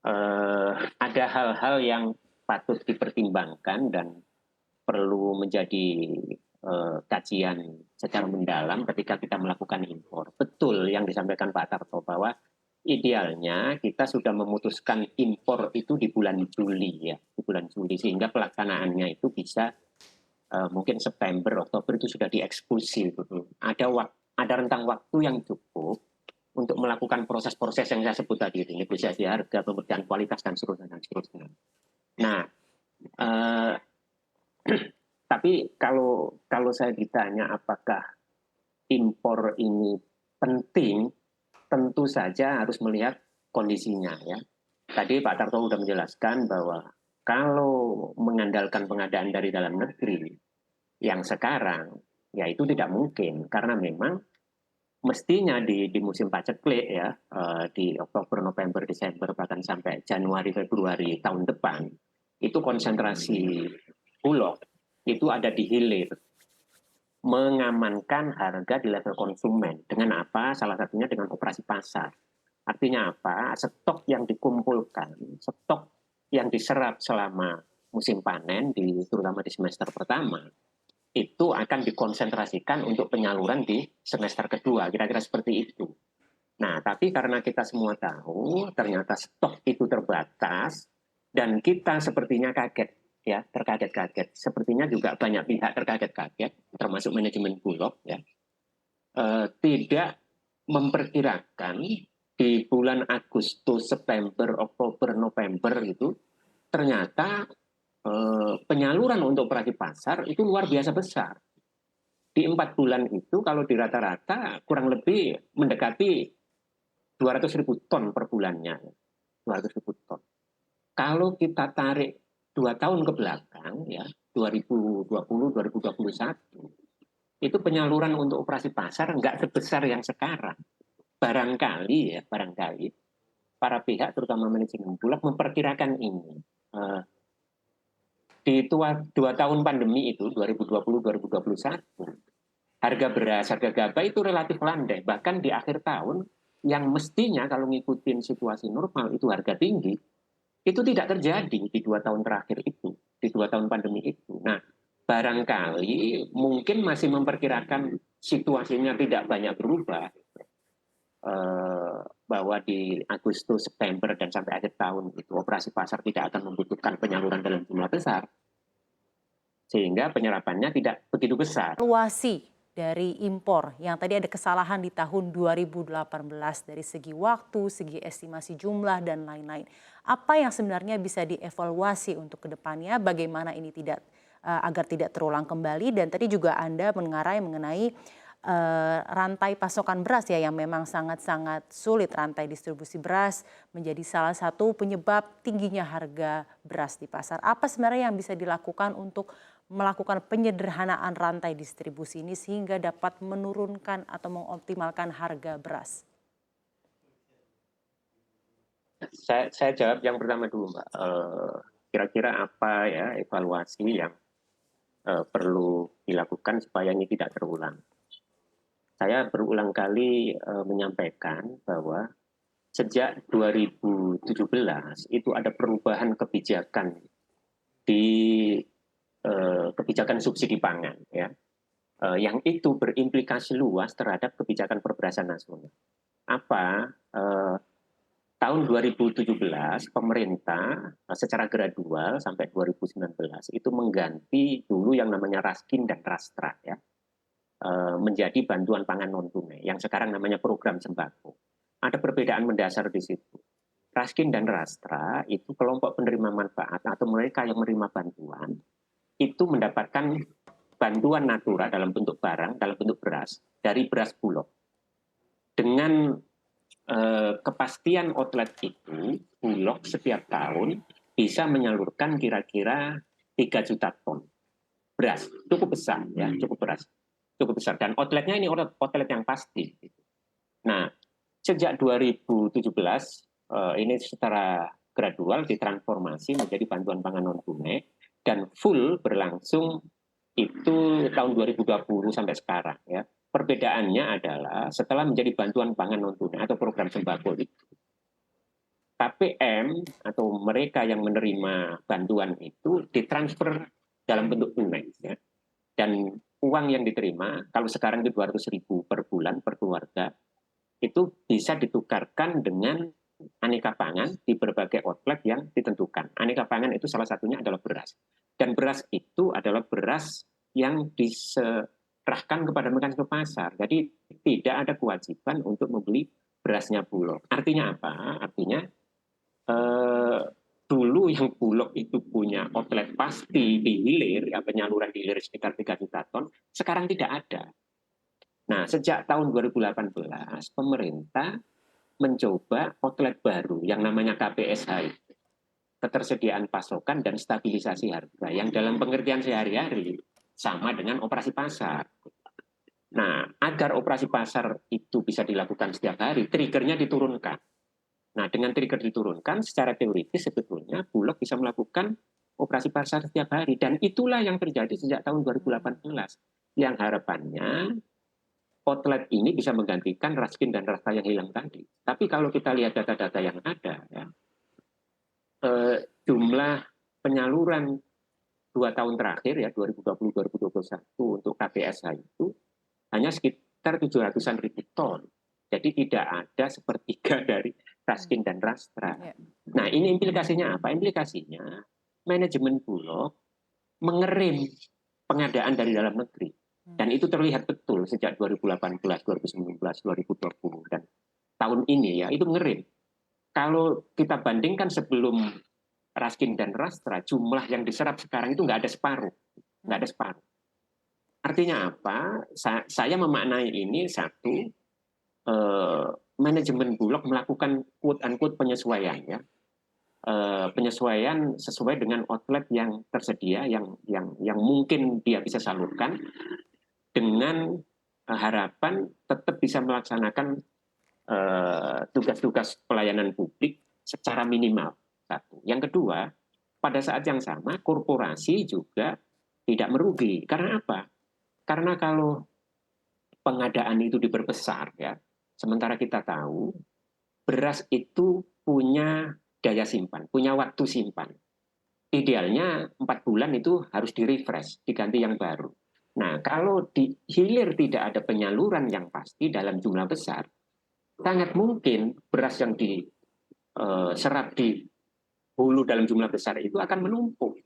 ada hal-hal yang patut dipertimbangkan dan perlu menjadi kajian secara mendalam ketika kita melakukan impor. Betul yang disampaikan Pak Tarto bahwa idealnya kita sudah memutuskan impor itu di bulan Juli ya, di bulan Juli sehingga pelaksanaannya itu bisa mungkin September, Oktober itu sudah dieksekusi. Ada rentang waktu yang cukup untuk melakukan proses-proses yang saya sebut tadi, negosiasi harga, pemberian kualitas dan seterusnya dan seterusnya. Nah, eh, tapi kalau saya ditanya apakah impor ini penting, tentu saja harus melihat kondisinya ya. Tadi Pak Tarto sudah menjelaskan bahwa kalau mengandalkan pengadaan dari dalam negeri yang sekarang, ya itu tidak mungkin karena memang mestinya di musim paceklik ya, di Oktober, November, Desember bahkan sampai Januari, Februari tahun depan itu konsentrasi bulog itu ada di hilir, mengamankan harga di level konsumen. Dengan apa? Salah satunya dengan operasi pasar. Artinya apa? Stok yang dikumpulkan, stok yang diserap selama musim panen, terutama di semester pertama, itu akan dikonsentrasikan untuk penyaluran di semester kedua, kira-kira seperti itu. Nah, tapi karena kita semua tahu, ternyata stok itu terbatas, dan kita sepertinya kaget, ya, terkaget-kaget. Sepertinya juga banyak pihak terkaget-kaget, termasuk manajemen Bulog, ya, tidak memperkirakan di bulan Agustus, September, Oktober, November itu ternyata penyaluran untuk operasi pasar itu luar biasa besar. Di 4 bulan itu kalau di rata-rata kurang lebih mendekati 200.000 ton per bulannya. 200.000 ton. Kalau kita tarik 2 tahun ke belakang, ya 2020-2021, itu penyaluran untuk operasi pasar nggak sebesar yang sekarang. Barangkali para pihak, terutama manajemen Bulog, memperkirakan ini. Di 2 tahun pandemi itu, 2020-2021, harga beras, harga gabah itu relatif landai. Bahkan di akhir tahun, yang mestinya kalau ngikutin situasi normal itu harga tinggi, itu tidak terjadi di 2 tahun terakhir itu, di 2 tahun pandemi itu. Nah, barangkali mungkin masih memperkirakan situasinya tidak banyak berubah, bahwa di Agustus, September, dan sampai akhir tahun itu operasi pasar tidak akan membutuhkan penyaluran dalam jumlah besar, sehingga penyerapannya tidak begitu besar. Evaluasi dari impor yang tadi ada kesalahan di tahun 2018 dari segi waktu, segi estimasi jumlah dan lain-lain. Apa yang sebenarnya bisa dievaluasi untuk kedepannya? Bagaimana ini agar tidak terulang kembali? Dan tadi juga Anda mengarai mengenai rantai pasokan beras ya yang memang sangat-sangat sulit, rantai distribusi beras menjadi salah satu penyebab tingginya harga beras di pasar. Apa sebenarnya yang bisa dilakukan untuk melakukan penyederhanaan rantai distribusi ini sehingga dapat menurunkan atau mengoptimalkan harga beras? Saya jawab yang pertama dulu, Mbak. Kira-kira apa ya evaluasi yang perlu dilakukan supaya ini tidak terulang? Saya berulang kali menyampaikan bahwa sejak 2017 itu ada perubahan kebijakan di kebijakan subsidi pangan, ya, yang itu berimplikasi luas terhadap kebijakan perberasan nasional. Apa? Tahun 2017 pemerintah secara gradual sampai 2019 itu mengganti dulu yang namanya Raskin dan Rastra, ya, menjadi bantuan pangan non tunai yang sekarang namanya program sembako. Ada perbedaan mendasar di situ. Raskin dan Rastra itu kelompok penerima manfaat atau mereka yang menerima bantuan itu mendapatkan bantuan natura dalam bentuk barang, dalam bentuk beras dari beras Bulog. Dengan kepastian outlet itu, Bulog setiap tahun bisa menyalurkan kira-kira 3 juta ton beras. Cukup besar, ya, cukup besar. Dan outletnya ini outlet yang pasti. Nah, sejak 2017 ini secara gradual ditransformasi menjadi bantuan pangan non tunai dan full berlangsung itu tahun 2020 sampai sekarang, ya. Perbedaannya adalah setelah menjadi bantuan pangan non tunai atau program sembako itu KPM atau mereka yang menerima bantuan itu ditransfer dalam bentuk tunai, ya. Dan uang yang diterima, kalau sekarang itu 200.000 per bulan per keluarga, itu bisa ditukarkan dengan aneka pangan di berbagai outlet yang ditentukan. Aneka pangan itu salah satunya adalah beras. Dan beras itu adalah beras yang diserahkan kepada mekanisme pasar. Jadi tidak ada kewajiban untuk membeli berasnya Bulog. Artinya apa? Artinya dulu yang Bulog itu punya outlet pasti di hilir, ya, penyaluran di hilir sekitar 3 juta ton, sekarang tidak ada. Nah, sejak tahun 2018, pemerintah mencoba outlet baru yang namanya KPSH itu, ketersediaan pasokan dan stabilisasi harga, yang dalam pengertian sehari-hari sama dengan operasi pasar. Nah, agar operasi pasar itu bisa dilakukan setiap hari, triggernya diturunkan. Nah, dengan trigger diturunkan, secara teoritis sebetulnya Bulog bisa melakukan operasi pasar setiap hari. Dan itulah yang terjadi sejak tahun 2018. Yang harapannya outlet ini bisa menggantikan Raskin dan Rasta yang hilang tadi. Tapi kalau kita lihat data-data yang ada, ya, jumlah penyaluran 2 tahun terakhir, ya 2020-2021 untuk KPSH itu hanya sekitar 700-an ribu ton. Jadi tidak ada sepertiga dari Raskin dan Rastra. Nah, ini implikasinya apa? Implikasinya manajemen Bulog mengerim pengadaan dari dalam negeri. Dan itu terlihat betul sejak 2018, 2019, 2020 dan tahun ini, ya, itu mengerim. Kalau kita bandingkan sebelum Raskin dan Rastra, jumlah yang diserap sekarang itu nggak ada separuh. Nggak ada separuh. Artinya apa? Saya memaknai ini satu, manajemen Bulog melakukan quote-unquote penyesuaian, ya. Penyesuaian sesuai dengan outlet yang tersedia, yang mungkin dia bisa salurkan, dengan harapan tetap bisa melaksanakan tugas-tugas pelayanan publik secara minimal. Satu. Yang kedua, pada saat yang sama korporasi juga tidak merugi. Karena apa? Karena kalau pengadaan itu diperbesar, ya, sementara kita tahu beras itu punya daya simpan, punya waktu simpan. Idealnya 4 bulan itu harus di-refresh, diganti yang baru. Nah, kalau di hilir tidak ada penyaluran yang pasti dalam jumlah besar, sangat mungkin beras yang diserap di hulu dalam jumlah besar itu akan menumpuk.